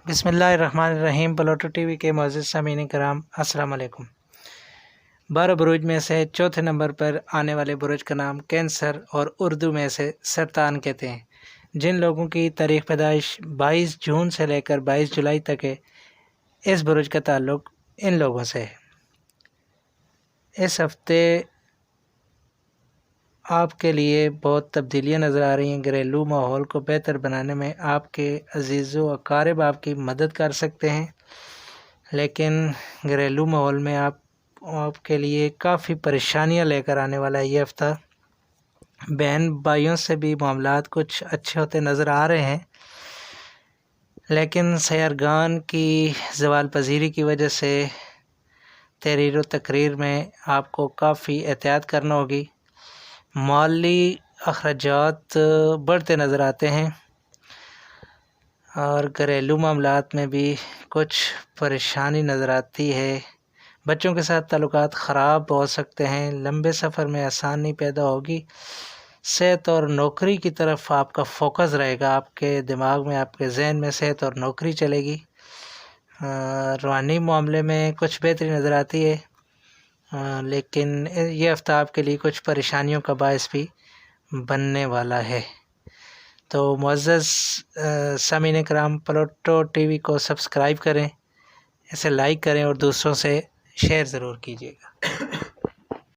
بسم اللہ الرحمن الرحیم۔ پلوٹو ٹی وی کے معزز سامعین کرام، السلام علیکم۔ 12 بروج میں سے چوتھے نمبر پر آنے والے برج کا نام کینسر اور اردو میں سے سرطان کہتے ہیں۔ جن لوگوں کی تاریخ پیدائش 22 جون سے لے کر 22 جولائی تک ہے، اس برج کا تعلق ان لوگوں سے ہے۔ اس ہفتے آپ کے لیے بہت تبدیلیاں نظر آ رہی ہیں۔ گھریلو ماحول کو بہتر بنانے میں آپ کے عزیز و اقارب آپ کی مدد کر سکتے ہیں، لیکن گھریلو ماحول میں آپ کے لیے کافی پریشانیاں لے کر آنے والا ہے یہ ہفتہ۔ بہن بھائیوں سے بھی معاملات کچھ اچھے ہوتے نظر آ رہے ہیں، لیکن سیارگان کی زوال پذیری کی وجہ سے تحریر و تقریر میں آپ کو کافی احتیاط کرنا ہوگی۔ مالی اخراجات بڑھتے نظر آتے ہیں اور گھریلو معاملات میں بھی کچھ پریشانی نظر آتی ہے۔ بچوں کے ساتھ تعلقات خراب ہو سکتے ہیں۔ لمبے سفر میں آسانی پیدا ہوگی۔ صحت اور نوکری کی طرف آپ کا فوکس رہے گا۔ آپ کے دماغ میں، آپ کے ذہن میں صحت اور نوکری چلے گی۔ روحانی معاملے میں کچھ بہتری نظر آتی ہے، لیکن یہ ہفتہ آپ کے لیے کچھ پریشانیوں کا باعث بھی بننے والا ہے۔ تو معزز سامعین کرام، پلوٹو ٹی وی کو سبسکرائب کریں، اسے لائک کریں اور دوسروں سے شیئر ضرور کیجیے گا۔